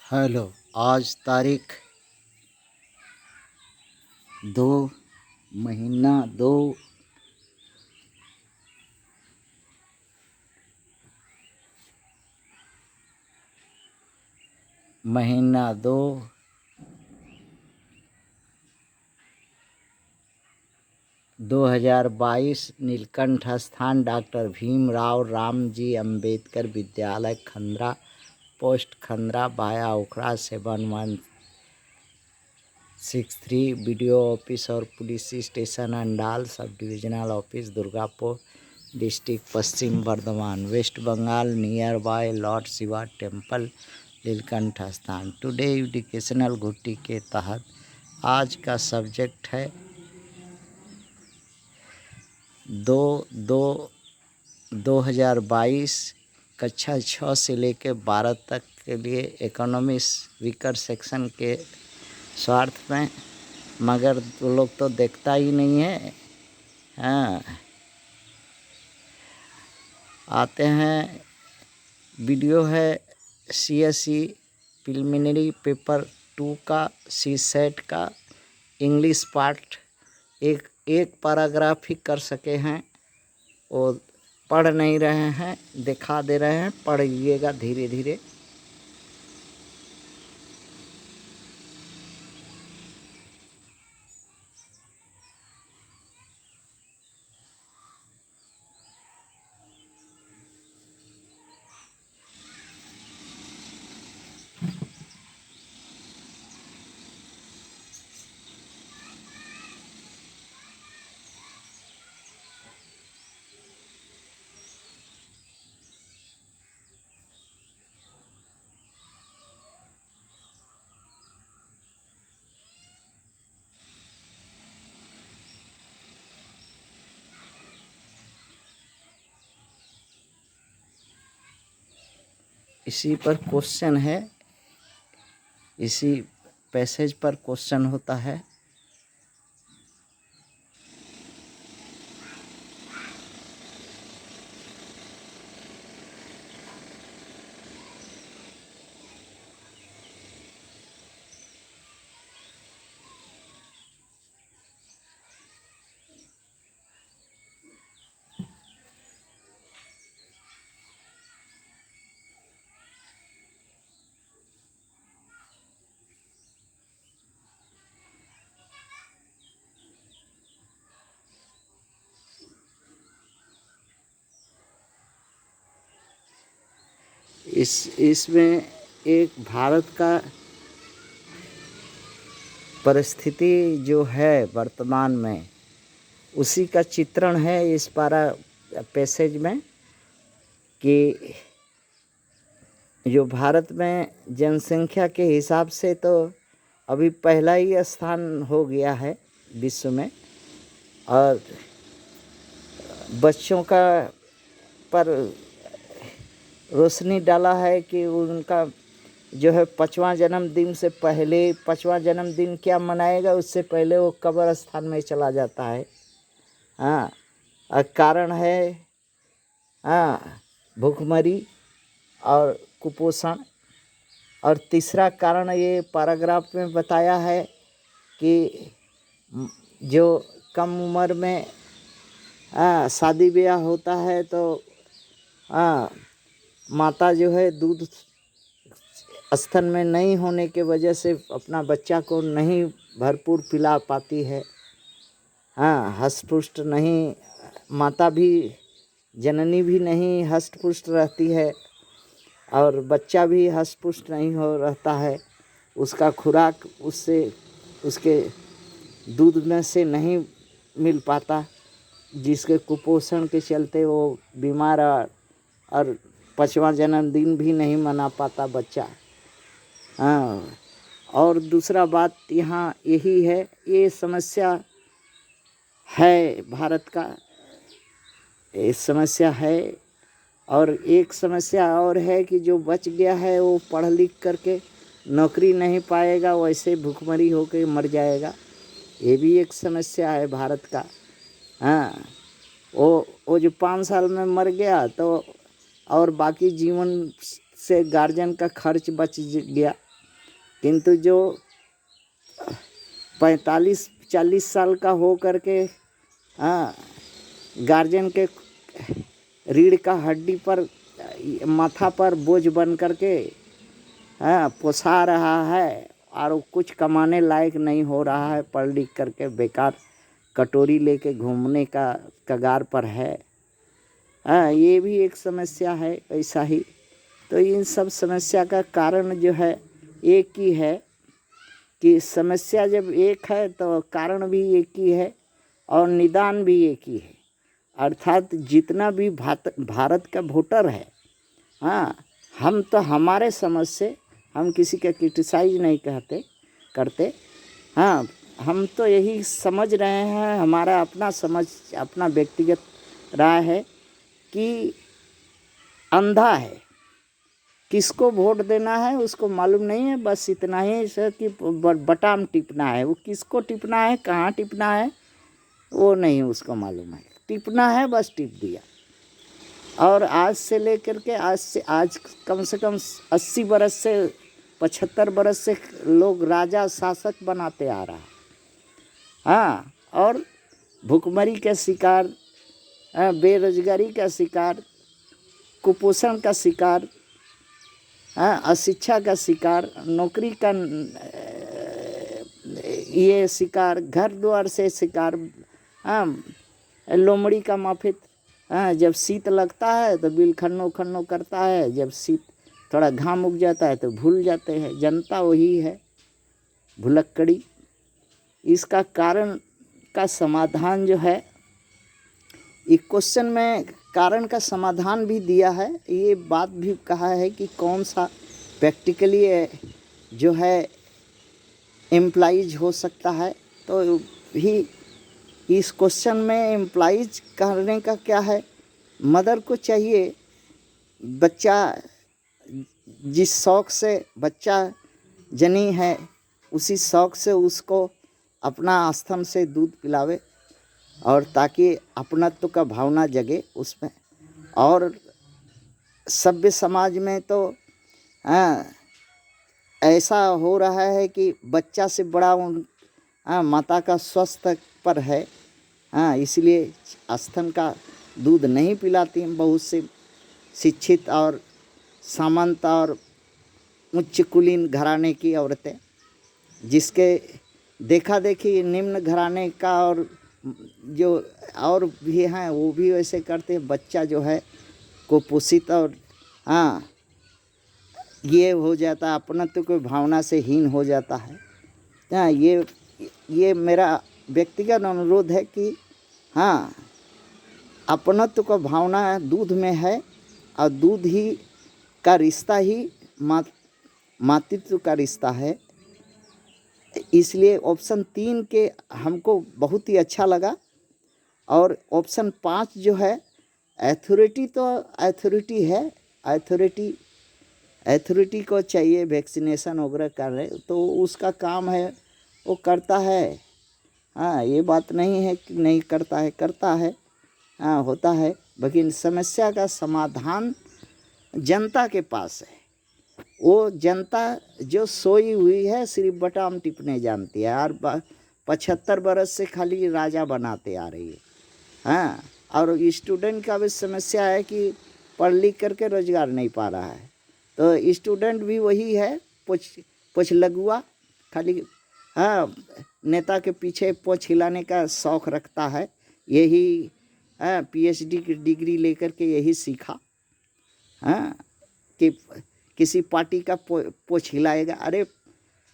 Hello. आज तारीख 2 महीना 2 महीना 2 2022 नीलकंठ स्थान डॉक्टर भीमराव रामजी अंबेडकर विद्यालय Khandra post Khandra via Ukhra 7163 BDO office और police station Andal sub divisional office Durgapur district Paschim Bardhaman West Bengal near by lord Shiva temple Nilkanth स्थान। टुडे एजुकेशनल घुट्टी के तहत आज का सब्जेक्ट है 2022 कक्षा 6 से लेकर 12 तक के लिए इकोनॉमिक्स वीकर सेक्शन के स्वार्थ में, मगर वो लोग तो देखता ही नहीं है। हाँ, आते हैं। वीडियो है CSE प्रिलिमिनरी पेपर 2 का सी सेट का इंग्लिश पार्ट। एक पैराग्राफ ही कर सके हैं, वो पढ़ नहीं रहे हैं, दिखा दे रहे हैं, पढ़िएगा धीरे धीरे। इसी पर क्वेश्चन है, इसी पैसेज पर क्वेश्चन होता है। इसमें एक भारत का परिस्थिति जो है वर्तमान में, उसी का चित्रण है इस पैसेज में, कि जो भारत में जनसंख्या के हिसाब से तो अभी पहला ही स्थान हो गया है विश्व में, और बच्चों का पर रोशनी डाला है कि उनका जो है 5वां जन्मदिन से पहले, 5वां जन्मदिन क्या मनाएगा, उससे पहले वो कब्रिस्तान में चला जाता है। हाँ, कारण है भूखमरी और कुपोषण। और तीसरा कारण ये पैराग्राफ में बताया है कि जो कम उम्र में शादी ब्याह होता है तो माता जो है दूध स्तन में नहीं होने के वजह से अपना बच्चा को नहीं भरपूर पिला पाती है। हष्ट-पुष्ट नहीं, माता भी, जननी भी नहीं हष्ट-पुष्ट रहती है, और बच्चा भी हष्ट-पुष्ट नहीं हो रहता है। उसका खुराक उससे, उसके दूध में से नहीं मिल पाता, जिसके कुपोषण के चलते वो बीमार और 5वां जन्मदिन भी नहीं मना पाता बच्चा। और दूसरा बात यहाँ यही है, ये समस्या है भारत का, ये समस्या है। और एक समस्या और है कि जो बच गया है वो पढ़ लिख करके नौकरी नहीं पाएगा, वैसे भूखमरी होकर मर जाएगा। ये भी एक समस्या है भारत का। वो जो 5 साल में मर गया तो और बाकी जीवन से गार्जियन का खर्च बच गया। किंतु जो 45-40 साल का हो करके गार्जियन के रीढ़ का हड्डी पर माथा पर बोझ बन करके पोसा रहा है और कुछ कमाने लायक नहीं हो रहा है, पढ़ लिख करके बेकार कटोरी लेके घूमने का कगार पर है। ये भी एक समस्या है। ऐसा ही तो इन सब समस्या का कारण जो है एक ही है कि समस्या जब एक है तो कारण भी एक ही है और निदान भी एक ही है। अर्थात जितना भी भारत का वोटर है, हम तो हमारे समझ से, हम किसी का क्रिटिसाइज नहीं करते, हम तो यही समझ रहे हैं, हमारा अपना समझ, अपना व्यक्तिगत राय है कि अंधा है, किसको वोट देना है उसको मालूम नहीं है, बस इतना ही है कि बटन टिपना है। वो किसको टिपना है, कहाँ टिपना है, वो नहीं उसको मालूम है। टिपना है, बस टिप दिया। और आज से लेकर के आज कम से कम 80 बरस से 75 बरस से लोग राजा शासक बनाते आ रहा है। और भुखमरी का शिकार, बेरोजगारी का शिकार, कुपोषण का शिकार, अशिक्षा का शिकार, नौकरी का ये शिकार, घर द्वार से शिकार, लोमड़ी का माफिक, जब शीत लगता है तो बिल खन्नो खन्नो करता है, जब शीत थोड़ा घाम उग जाता है तो भूल जाते हैं। जनता वही है, भुलक्कड़ी। इसका कारण का समाधान जो है, एक क्वेश्चन में कारण का समाधान भी दिया है, ये बात भी कहा है कि कौन सा प्रैक्टिकली जो है एम्प्लाइज हो सकता है। तो भी इस क्वेश्चन में एम्प्लाइज करने का क्या है, मदर को चाहिए, बच्चा जिस शौक़ से बच्चा जनी है उसी शौक़ से उसको अपना स्तन से दूध पिलावे, और ताकि अपनत्व का भावना जगे उसमें। और सभ्य समाज में तो ऐसा हो रहा है कि बच्चा से बड़ा माता का स्वास्थ्य पर है, इसलिए स्तन का दूध नहीं पिलाती हैं बहुत से शिक्षित और सामंत और उच्च कुलीन घराने की औरतें, जिसके देखा देखी निम्न घराने का और जो और भी हैं वो भी वैसे करते हैं। बच्चा जो है कुपोषित और ये हो जाता है, अपनत्व की भावना से हीन हो जाता है। ये मेरा व्यक्तिगत अनुरोध है कि अपनत्व का भावना दूध में है, और दूध ही का रिश्ता ही मातृत्व का रिश्ता है। इसलिए ऑप्शन 3 के हमको बहुत ही अच्छा लगा। और ऑप्शन 5 जो है, अथॉरिटी तो अथॉरिटी है, अथॉरिटी को चाहिए वैक्सीनेशन वगैरह कर रहे, तो उसका काम है, वो करता है। ये बात नहीं है कि नहीं करता है, करता है, होता है। लेकिन समस्या का समाधान जनता के पास है। वो जनता जो सोई हुई है सिर्फ बटन टिपने जानती है, और 75 बरस से खाली राजा बनाते आ रही है। और स्टूडेंट का भी समस्या है कि पढ़ लिख करके रोजगार नहीं पा रहा है, तो स्टूडेंट भी वही है, पोछ लगुआ, खाली नेता के पीछे पोछ हिलाने का शौक़ रखता है। यही PhD की डिग्री लेकर के यही सीखा कि किसी पार्टी का पोछ हिलाएगा। अरे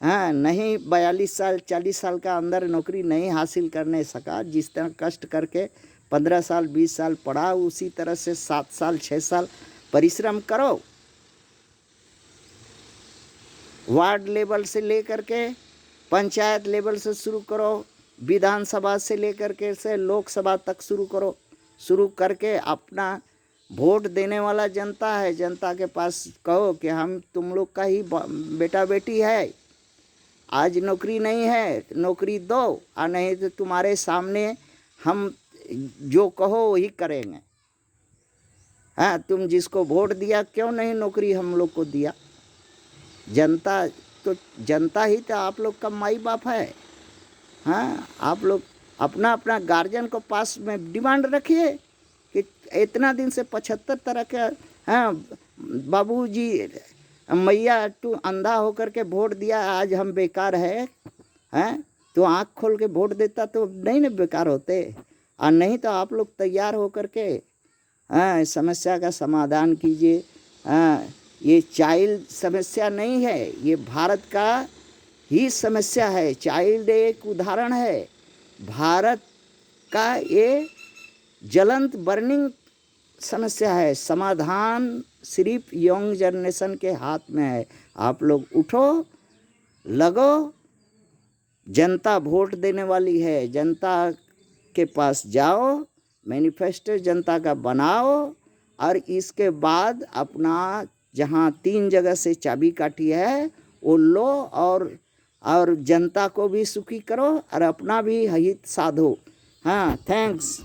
नहीं, 42 साल 40 साल का अंदर नौकरी नहीं हासिल करने सका, जिस तरह कष्ट करके 15 साल 20 साल पढ़ा, उसी तरह से 7 साल 6 साल परिश्रम करो। वार्ड लेवल से लेकर के पंचायत लेवल से शुरू करो, विधानसभा से लेकर के से लोकसभा तक शुरू करो। शुरू करके अपना वोट देने वाला जनता है, जनता के पास कहो कि हम तुम लोग का ही बेटा बेटी है, आज नौकरी नहीं है, नौकरी दो, और नहीं तो तुम्हारे सामने हम जो कहो वही करेंगे। तुम जिसको वोट दिया क्यों नहीं नौकरी हम लोग को दिया। जनता तो जनता ही तो आप लोग का माई बाप है। हाँ, आप लोग अपना अपना गार्जियन को पास में डिमांड रखिए कि इतना दिन से 75 तरह के, हाँ बाबूजी मैया तू अंधा होकर के वोट दिया, आज हम बेकार है, हैं तो आँख खोल के वोट देता तो नहीं ना बेकार होते। और नहीं तो आप लोग तैयार होकर के हाँ समस्या का समाधान कीजिए। हाँ, ये चाइल्ड समस्या नहीं है, ये भारत का ही समस्या है। चाइल्ड एक उदाहरण है, भारत का ये ज्वलंत बर्निंग समस्या है। समाधान सिर्फ यंग जनरेशन के हाथ में है। आप लोग उठो, लगो, जनता वोट देने वाली है, जनता के पास जाओ, मैनिफेस्टो जनता का बनाओ और इसके बाद अपना जहाँ 3 जगह से चाबी काटी है वो लो और जनता को भी सुखी करो और अपना भी हित साधो। हाँ, थैंक्स।